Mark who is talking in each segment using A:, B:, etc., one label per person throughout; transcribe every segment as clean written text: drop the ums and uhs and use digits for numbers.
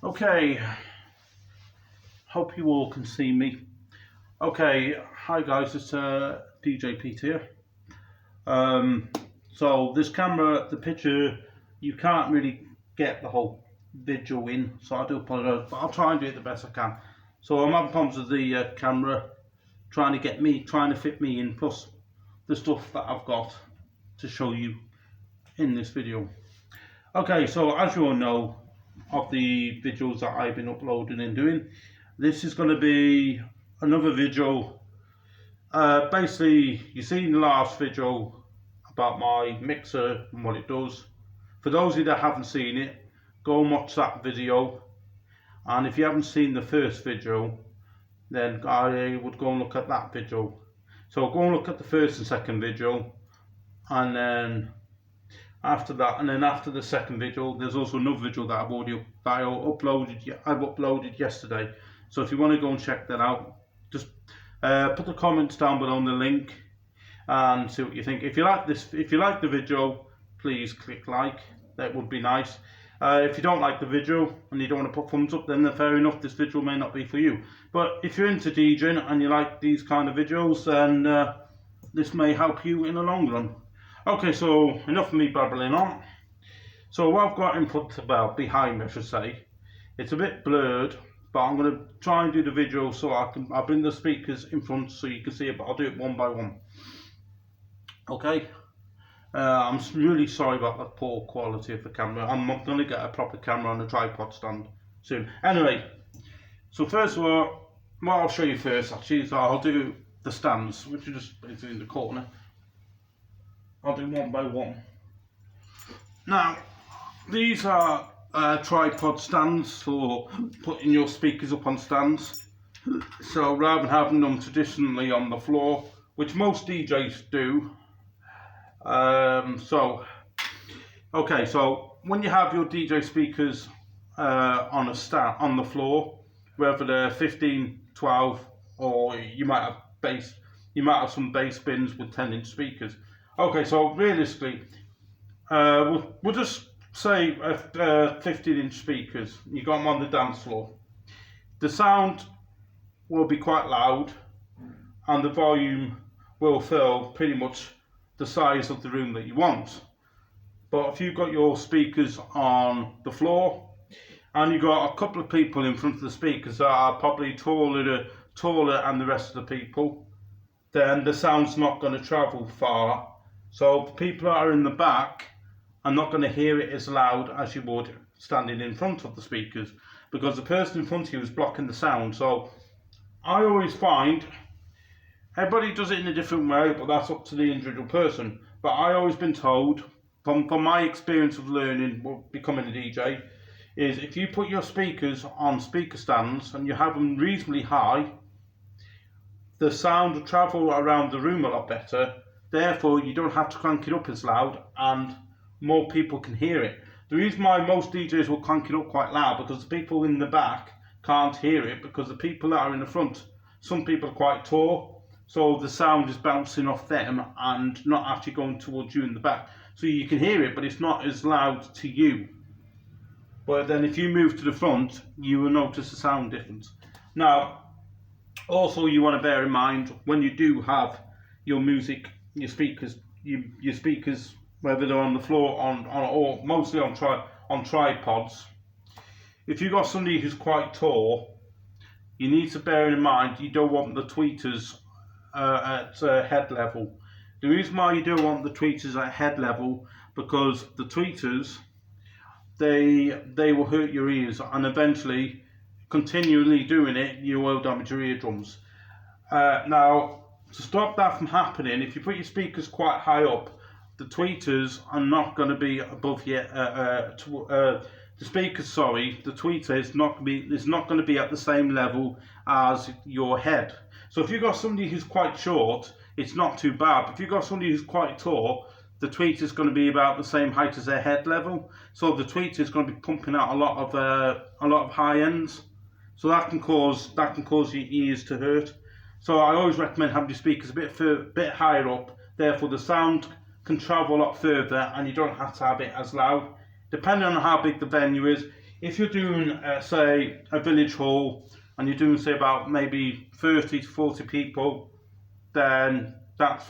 A: Okay, hope you all can see me. Okay, hi guys, it's DJ Pete here. Um, so this camera, the picture, you can't really get the whole video in, so I do apologise, but I'll try and do it the best I can. So I'm having problems with the camera, trying to fit me in, plus the stuff that I've got to show you in this video. Okay, so as you all know, of the videos that I've been uploading and doing, this is going to be another video. Basically, you seen the last video about my mixer and what it does. For those of you that haven't seen it, go and watch that video. And if you haven't seen the first video, then I would go and look at that video. So go and look at the first and second video, and then after that, and then after the second video, there's also another video that I've uploaded yesterday. So if you want to go and check that out, just put the comments down below on the link and see what you think. If you like the video, please click like. That would be nice. If you don't like the video and you don't want to put thumbs up, then fair enough, this video may not be for you. But if you're into DJing and you like these kind of videos, then this may help you in the long run. Okay, so enough of me babbling on. So what I've got in front, behind me, I should say, it's a bit blurred, but I'm going to try and do the video so I'll bring the speakers in front so you can see it, but I'll do it one by one. Okay, I'm really sorry about the poor quality of the camera. I'm going to get a proper camera on a tripod stand soon. Anyway, so first of all, what I'll show you first actually is I'll do the stands, which are just basically in the corner. I'll do one by one. Now, these are tripod stands for putting your speakers up on stands. So rather than having them traditionally on the floor, which most DJs do. So when you have your DJ speakers on a stand on the floor, whether they're 15, 12, or you might have some bass bins with 10-inch speakers. Okay, so realistically, we'll just say 15-inch speakers. You got them on the dance floor. The sound will be quite loud, and the volume will fill pretty much the size of the room that you want. But if you've got your speakers on the floor, and you've got a couple of people in front of the speakers that are probably taller than the rest of the people, then the sound's not going to travel far. So the people that are in the back are not going to hear it as loud as you would standing in front of the speakers, because the person in front of you is blocking the sound. So I always find, everybody does it in a different way, but that's up to the individual person. But I always been told, from my experience of learning, becoming a DJ, is if you put your speakers on speaker stands and you have them reasonably high, the sound will travel around the room a lot better. Therefore, you don't have to crank it up as loud, and more people can hear it. The reason why most DJs will crank it up quite loud, because the people in the back can't hear it, because the people that are in the front, some people are quite tall, so the sound is bouncing off them and not actually going towards you in the back. So you can hear it, but it's not as loud to you. But then if you move to the front, you will notice the sound difference. Now, also you want to bear in mind, when you do have your music, your speakers, whether they're on the floor or mostly on tripods. If you've got somebody who's quite tall, you need to bear in mind you don't want the tweeters at head level. The reason why you don't want the tweeters at head level, because the tweeters, they will hurt your ears, and eventually, continually doing it, you will damage your eardrums. Now, to stop that from happening, if you put your speakers quite high up, the tweeters are not going to be above the tweeter is not going to be at the same level as your head. So if you've got somebody who's quite short, it's not too bad. But if you've got somebody who's quite tall, the tweeter is going to be about the same height as their head level. So the tweeter is going to be pumping out a lot of high ends. So that can cause your ears to hurt. So I always recommend having your speakers a bit higher up. Therefore, the sound can travel a lot further, and you don't have to have it as loud. Depending on how big the venue is, if you're doing, say, a village hall, and you're doing, say, about maybe 30 to 40 people, then that's,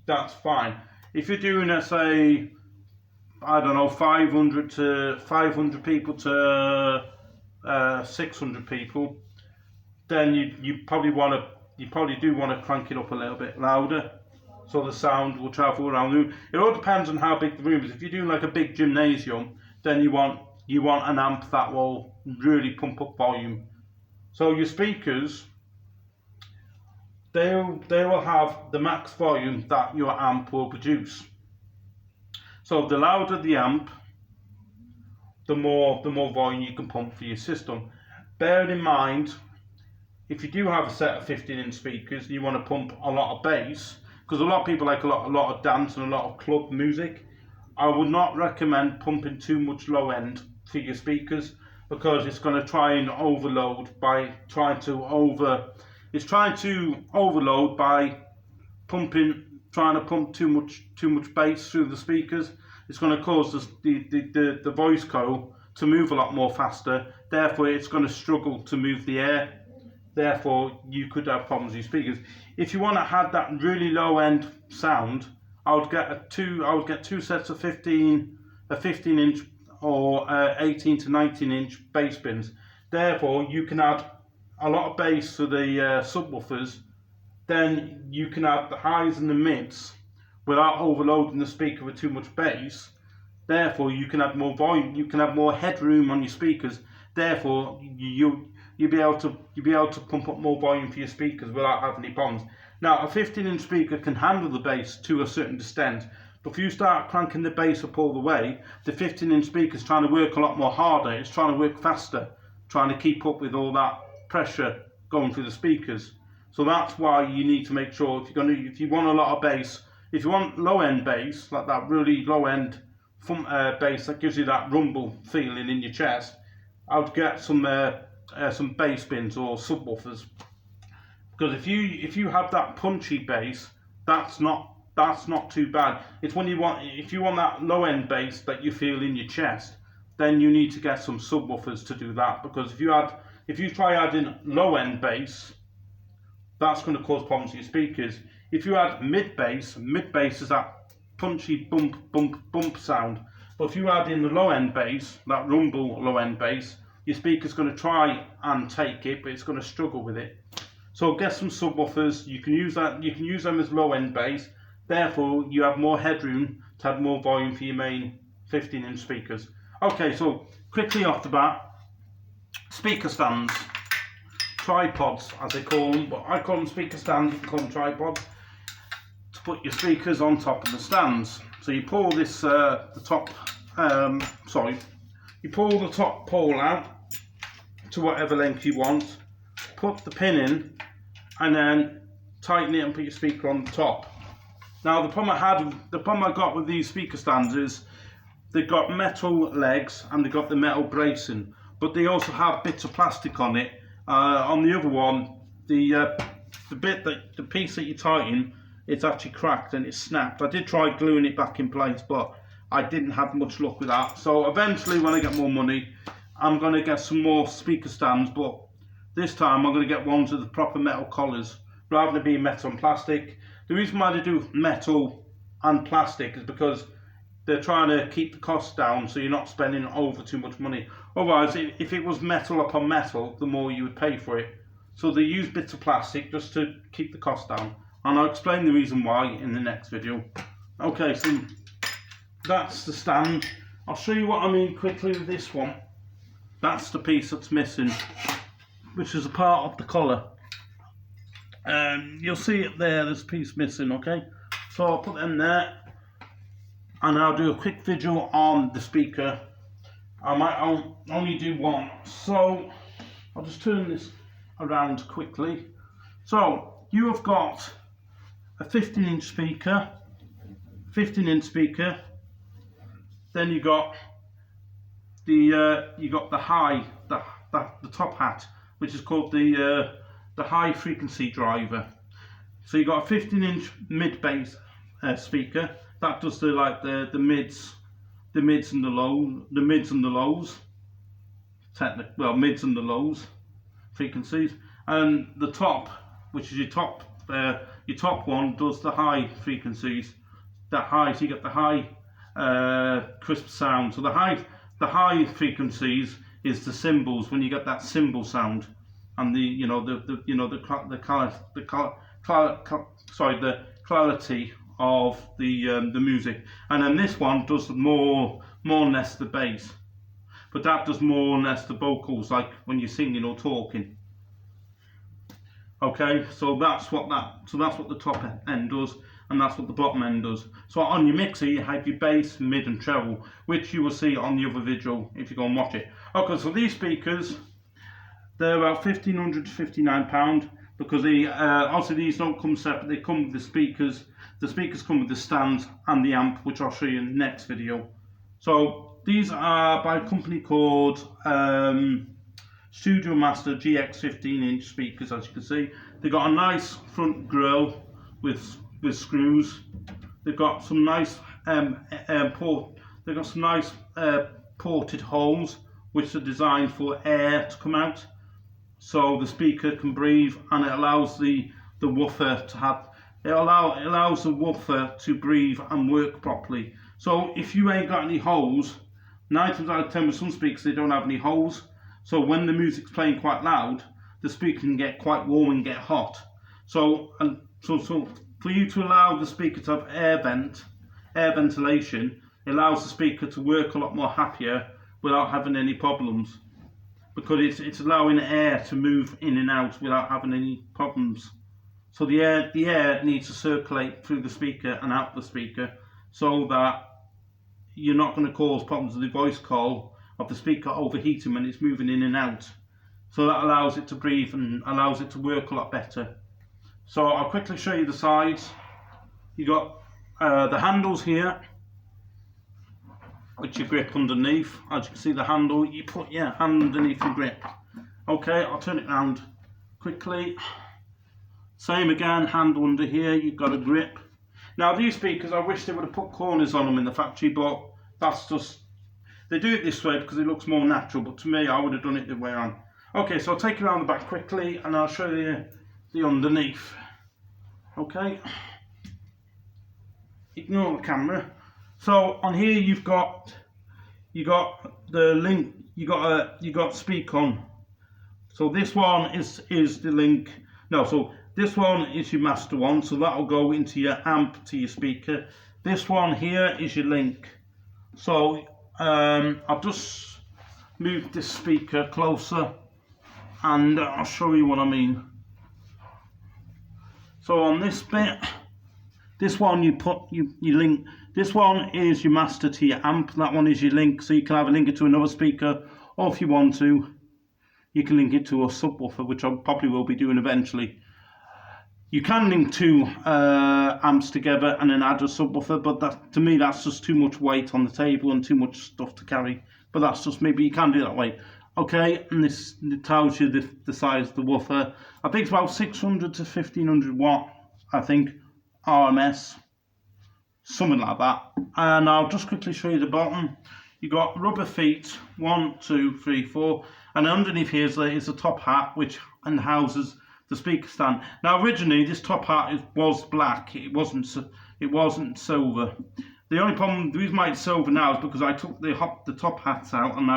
A: that's fine. If you're doing, say, I don't know, 500 people to 600 people, then you probably do want to crank it up a little bit louder, so the sound will travel around the room. It all depends on how big the room is. If you're doing like a big gymnasium, then you want an amp that will really pump up volume. So your speakers, they will have the max volume that your amp will produce. So the louder the amp, the more volume you can pump for your system. Bear in mind, if you do have a set of 15-inch speakers and you want to pump a lot of bass, because a lot of people like a lot of dance and a lot of club music, I would not recommend pumping too much low end for your speakers, because it's going to try and overload by trying to overload by trying to pump too much bass through the speakers. It's going to cause the voice coil to move a lot more faster. Therefore, it's going to struggle to move the air. Therefore, you could have problems with your speakers. If you want to have that really low end sound, I would get two sets of 15-inch or 18 to 19-inch bass bins. Therefore, you can add a lot of bass to the subwoofers. Then you can add the highs and the mids without overloading the speaker with too much bass. Therefore, you can add more volume. You can have more headroom on your speakers. Therefore, you'll be able to pump up more volume for your speakers without having any problems. Now, a 15-inch speaker can handle the bass to a certain extent, but if you start cranking the bass up all the way, the 15-inch speaker is trying to work a lot more harder. It's trying to work faster, trying to keep up with all that pressure going through the speakers. So that's why you need to make sure, if you want a lot of bass, if you want low-end bass, like that really low-end bass that gives you that rumble feeling in your chest, I would get some bass bins or subwoofers, because if you have that punchy bass, that's not too bad. It's if you want that low-end bass that you feel in your chest, then you need to get some subwoofers to do that, because if you try adding low-end bass, that's going to cause problems with your speakers. If you add mid bass is that punchy bump sound. But if you add in the low end bass, that rumble low end bass, your speaker's going to try and take it, but it's going to struggle with it. So get some subwoofers. You can use them as low end bass. Therefore, you have more headroom to add more volume for your main 15-inch speakers. Okay, so quickly off the bat, speaker stands. Tripods, as they call them, but I call them speaker stands, you can call them tripods, to put your speakers on top of the stands. So you pull this, you pull the top pole out to whatever length you want, put the pin in, and then tighten it and put your speaker on the top. Now the problem I got with these speaker stands is they've got metal legs and they've got the metal bracing, but they also have bits of plastic on it. On the other one, the piece that you tighten, it's actually cracked and it's snapped. I did try gluing it back in place, but I didn't have much luck with that. So eventually, when I get more money, I'm going to get some more speaker stands, but this time I'm going to get ones with the proper metal collars, rather than being metal and plastic. The reason why they do metal and plastic is because they're trying to keep the costs down, so you're not spending over too much money. Otherwise, if it was metal upon metal, the more you would pay for it. So they use bits of plastic just to keep the cost down. And I'll explain the reason why in the next video. Okay, so that's the stand. I'll show you what I mean quickly with this one. That's the piece that's missing, which is a part of the collar. You'll see it there, there's a piece missing, okay? So I'll put them there. And I'll do a quick video on the speaker. I might only do one, so I'll just turn this around quickly. So you have got a 15-inch speaker, then you got the high, the top hat, which is called the high frequency driver. So you got a 15-inch mid bass speaker. That does the mids and the lows. mids and the lows frequencies, and the top, which is your top one, does the high frequencies. That high, so you get the high crisp sound. So the high frequencies is the cymbals, when you get that cymbal sound, and the clarity of the music. And then this one does more or less the bass, but that does more or less the vocals, like when you're singing or talking. Okay, so that's what the top end does, and that's what the bottom end does. So on your mixer you have your bass, mid and treble, which you will see on the other video if you go and watch it. Okay, so these speakers, they're about £1,500 to £59, because obviously these don't come separate, they come with the speakers. The speakers come with the stands and the amp, which I'll show you in the next video. So these are by a company called Studio Master GX 15-inch speakers. As you can see, they've got a nice front grille with screws. They've got some nice ported holes, which are designed for air to come out, so the speaker can breathe, and it allows the woofer to have. It allows the woofer to breathe and work properly. So if you ain't got any holes, 9 times out of 10 with some speakers they don't have any holes. So when the music's playing quite loud, the speaker can get quite warm and get hot. So for you to allow the speaker to have air ventilation, it allows the speaker to work a lot more happier without having any problems, because it's allowing air to move in and out without having any problems. So the air needs to circulate through the speaker and out the speaker, so that you're not going to cause problems with the voice coil of the speaker overheating when it's moving in and out. So that allows it to breathe and allows it to work a lot better. So I'll quickly show you the sides. You got the handles here, which you grip underneath. As you can see, the handle, you put your hand underneath your grip. Okay, I'll turn it around quickly. Same again, handle under here, you've got a grip. Now these speakers, I wish they would have put corners on them in the factory, but that's just, they do it this way because it looks more natural, but to me I would have done it the way around. Okay, so I'll take you around the back quickly and I'll show you the underneath. Okay, ignore the camera. So on here you've got the link, you got speak on. So this one is the link. No, so this one is your master one, so that'll go into your amp to your speaker. This one here is your link. So I've just moved this speaker closer and I'll show you what I mean. So on this bit, this one you link. This one is your master to your amp. That one is your link, so you can have a link it to another speaker, or if you want to, you can link it to a subwoofer, which I probably will be doing eventually. You can link two amps together and then add a subwoofer, but that, to me, that's just too much weight on the table and too much stuff to carry. But that's just, maybe you can do it that way. Okay, and this tells you the size of the woofer. I think it's about 600 to 1500 watt, I think, RMS, something like that. And I'll just quickly show you the bottom. You got rubber feet, 1, 2, 3, 4, and underneath here is a top hat which houses the speaker stand. Now originally this top hat was black. It wasn't silver. The only problem, the reason why it's silver now is because I took the top hats out and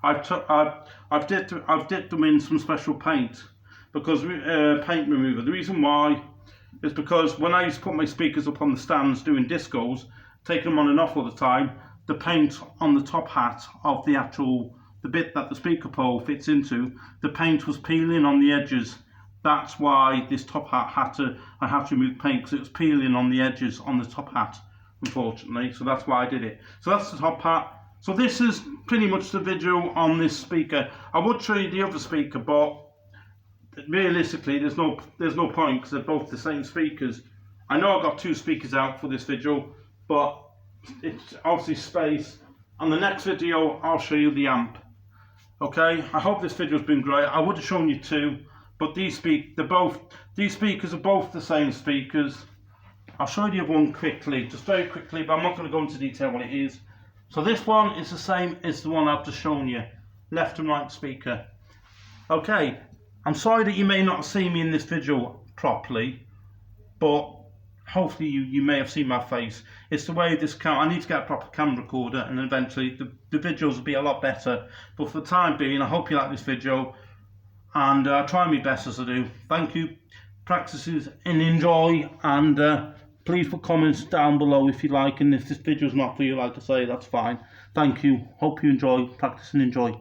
A: I've dipped them in some special paint, because paint remover. The reason why is because when I used to put my speakers up on the stands doing discos, taking them on and off all the time, the paint on the top hat of the bit that the speaker pole fits into, the paint was peeling on the edges. That's why this top hat I have to remove paint, because it was peeling on the edges on the top hat, unfortunately. So that's why I did it. So that's the top hat. So this is pretty much the video on this speaker. I would show you the other speaker, but realistically there's no point, because they're both the same speakers. I know I've got two speakers out for this video, but it's obviously space. On the next video I'll show you the amp. Okay, I hope this video's been great. I would have shown you two, but these speakers are both the same speakers. I'll show you the other one quickly, just very quickly, but I'm not going to go into detail what it is. So this one is the same as the one I've just shown you. left and right speaker. Okay, I'm sorry that you may not see me in this video properly, but hopefully you may have seen my face. It's the way this I need to get a proper camera recorder, and eventually the videos will be a lot better. But for the time being, I hope you like this video, and try my best as I do. Thank you. Practice and enjoy, and please put comments down below if you like, and if this video is not for you, like I say, that's fine. Thank you. Hope you enjoy. Practice and enjoy.